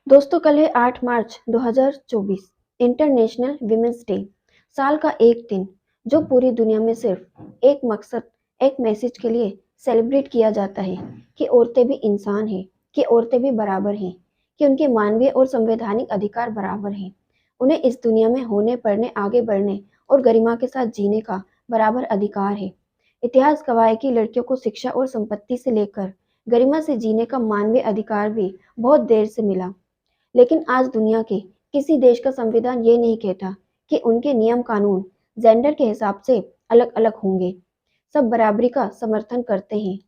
दोस्तों कल है 8 मार्च 2024 इंटरनेशनल विमेंस डे। साल का एक दिन जो पूरी दुनिया में सिर्फ एक मकसद, एक मैसेज के लिए सेलिब्रेट किया जाता है कि औरतें भी इंसान हैं, कि औरतें भी बराबर हैं, कि उनके मानवीय और संवैधानिक अधिकार बराबर हैं। उन्हें इस दुनिया में होने, पढ़ने, आगे बढ़ने और गरिमा के साथ जीने का बराबर अधिकार है। इतिहास गवाह है कि लड़कियों को शिक्षा और संपत्ति से लेकर गरिमा से जीने का मानवीय अधिकार भी बहुत देर से मिला। लेकिन आज दुनिया के किसी देश का संविधान ये नहीं कहता कि उनके नियम कानून जेंडर के हिसाब से अलग अलग होंगे। सब बराबरी का समर्थन करते हैं।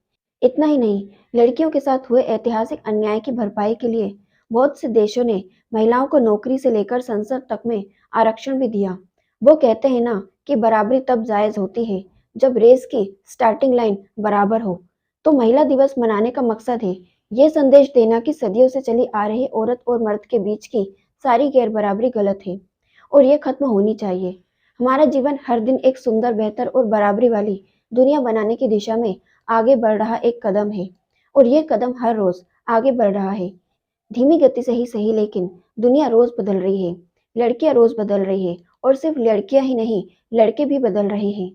इतना ही नहीं, लड़कियों के साथ हुए ऐतिहासिक अन्याय की भरपाई के लिए बहुत से देशों ने महिलाओं को नौकरी से लेकर संसद तक में आरक्षण भी दिया। वो कहते हैं ना कि बराबरी तब जायज होती है जब रेस की स्टार्टिंग लाइन बराबर हो। तो महिला दिवस मनाने का मकसद है ये संदेश देना कि सदियों से चली आ रही औरत और मर्द के बीच की सारी गैर बराबरी गलत है और ये खत्म होनी चाहिए। हमारा जीवन हर दिन एक सुंदर, बेहतर और बराबरी वाली दुनिया बनाने की दिशा में आगे बढ़ रहा एक कदम है और ये कदम हर रोज आगे बढ़ रहा है। धीमी गति से ही सही, लेकिन दुनिया रोज बदल रही है। लड़कियां रोज बदल रही है और सिर्फ लड़कियां ही नहीं, लड़के भी बदल रहे हैं।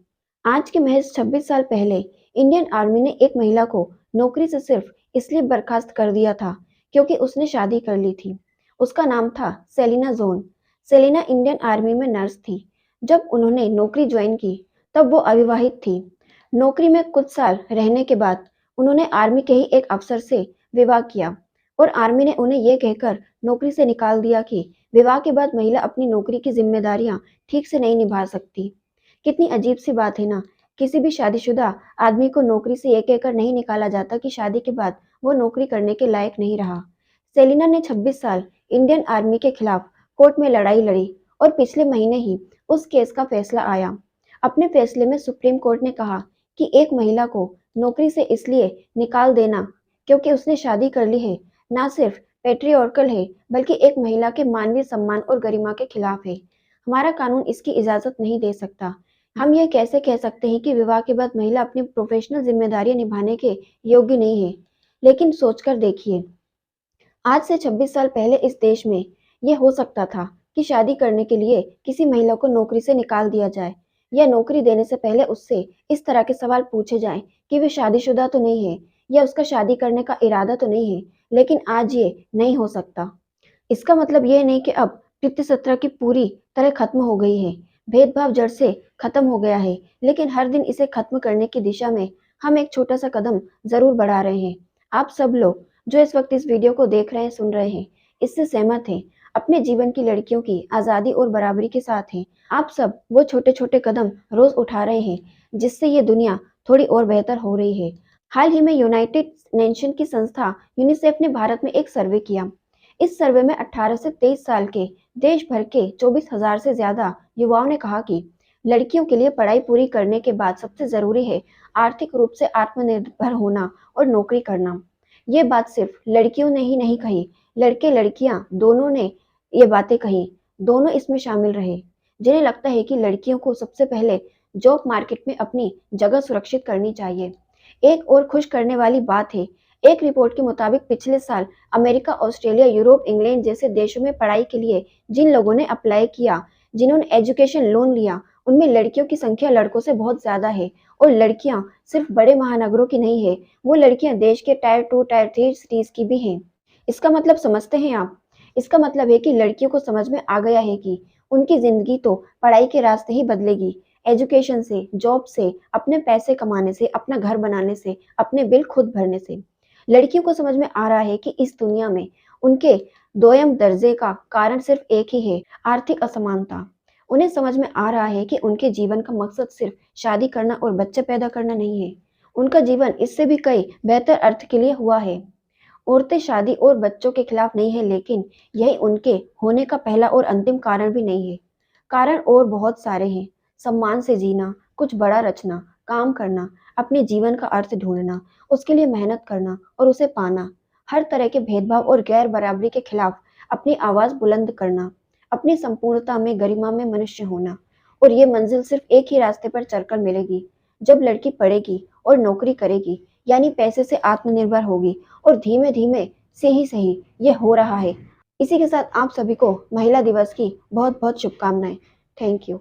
आज के महज 26 साल पहले इंडियन आर्मी ने एक महिला को नौकरी से सिर्फ इसलिए बर्खास्त कर दिया था क्योंकि उसने शादी कर ली थी। उसका नाम था Selina Joan. Selina Indian army में नर्स थी। जब उन्होंने नौकरी ज्वाइन की तब वो अविवाहित थी। नौकरी में कुछ साल रहने के बाद उन्होंने आर्मी के ही एक अफसर से विवाह किया और आर्मी ने उन्हें यह कहकर नौकरी से निकाल दिया कि विवाह के बाद महिला अपनी नौकरी की जिम्मेदारियां ठीक से नहीं निभा सकती। कितनी अजीब सी बात है ना। किसी भी शादीशुदा आदमी को नौकरी से ये कहकर नहीं निकाला जाता कि शादी के बाद वो नौकरी करने के लायक नहीं रहा। सेलिना ने 26 साल इंडियन आर्मी के खिलाफ कोर्ट में लड़ाई लड़ी और पिछले महीने ही उस केस का फैसला आया। अपने फैसले में सुप्रीम कोर्ट ने कहा कि एक महिला को नौकरी से इसलिए निकाल देना क्योंकि उसने शादी कर ली है, ना सिर्फ पेट्रियार्कल है बल्कि एक महिला के मानवीय सम्मान और गरिमा के खिलाफ है। हमारा कानून इसकी इजाजत नहीं दे सकता। हम यह कैसे कह सकते हैं कि विवाह के बाद महिला अपनी प्रोफेशनल जिम्मेदारियां निभाने के योग्य नहीं है। लेकिन सोचकर देखिए, आज से 26 साल पहले इस देश में यह हो सकता था कि शादी करने के लिए किसी महिला को नौकरी से निकाल दिया जाए या नौकरी देने से पहले उससे इस तरह के सवाल पूछे जाएं कि वे शादीशुदा तो नहीं है या उसका शादी करने का इरादा तो नहीं है। लेकिन आज ये नहीं हो सकता। इसका मतलब ये नहीं कि अब पितृसत्ता की पूरी तरह खत्म हो गई है। भेदभाव जड़ से खत्म हो गया है, लेकिन हर दिन इसे खत्म करने की दिशा में हम एक छोटा सा कदम जरूर बढ़ा रहे हैं। आप सब लोग जो इस वक्त इस वीडियो को देख रहे हैं, सुन रहे हैं, इससे सहमत हैं, अपने जीवन की लड़कियों की आजादी और बराबरी के साथ हैं। आप सब वो छोटे छोटे कदम रोज उठा रहे हैं जिससे ये दुनिया थोड़ी और बेहतर हो रही है। हाल ही में यूनाइटेड नेशन की संस्था यूनिसेफ ने भारत में एक सर्वे किया। इस सर्वे में 18 से 23 साल के देश भर के 24,000 से ज्यादा युवाओं ने कहा कि लड़कियों के लिए पढ़ाई पूरी करने के बाद सबसे जरूरी है आर्थिक रूप से आत्मनिर्भर होना और नौकरी करना। ये बात सिर्फ लड़कियों ने ही नहीं कही, लड़के लड़कियां दोनों ने ये बातें कही। दोनों इसमें शामिल रहे जिन्हें लगता है कि लड़कियों को सबसे पहले जॉब मार्केट में अपनी जगह सुरक्षित करनी चाहिए। एक और खुश करने वाली बात है, एक रिपोर्ट के मुताबिक पिछले साल अमेरिका, ऑस्ट्रेलिया, यूरोप, इंग्लैंड जैसे देशों में पढ़ाई के लिए जिन लोगों ने अप्लाई किया, जिन्होंने एजुकेशन लोन लिया, उनमें लड़कियों की संख्या लड़कों से बहुत ज्यादा है। और लड़कियां सिर्फ बड़े महानगरों की नहीं है, वो लड़कियां देश के टायर 2, टायर 3 सिटीज की भी हैं। इसका मतलब समझते हैं आप? इसका मतलब है कि लड़कियों को समझ में आ गया है कि उनकी जिंदगी तो पढ़ाई के रास्ते ही बदलेगी। एजुकेशन से, जॉब से, अपने पैसे कमाने से, अपना घर बनाने से, अपने बिल खुद भरने से। लड़कियों को समझ में आ रहा है कि इस दुनिया में उनके दोयम दर्जे का कारण सिर्फ एक ही है, आर्थिक असमानता। उन्हें समझ में आ रहा है कि उनके जीवन का मकसद सिर्फ शादी करना और बच्चे पैदा करना नहीं है। उनका जीवन इससे भी कई बेहतर अर्थ के लिए हुआ है। औरतें शादी और बच्चों के खिलाफ नहीं है, लेकिन यही उनके होने का पहला और अंतिम कारण भी नहीं है। कारण और बहुत सारे हैं। सम्मान से जीना, कुछ बड़ा रचना, काम करना, अपने जीवन का अर्थ ढूंढना, उसके लिए मेहनत करना और उसे पाना, हर तरह के भेदभाव और गैर बराबरी के खिलाफ अपनी आवाज बुलंद करना, अपनी संपूर्णता में, गरिमा में मनुष्य होना। और ये मंजिल सिर्फ एक ही रास्ते पर चलकर मिलेगी, जब लड़की पढ़ेगी और नौकरी करेगी, यानी पैसे से आत्मनिर्भर होगी। और धीमे धीमे से ही सही ये हो रहा है। इसी के साथ आप सभी को महिला दिवस की बहुत बहुत शुभकामनाएं। Thank you.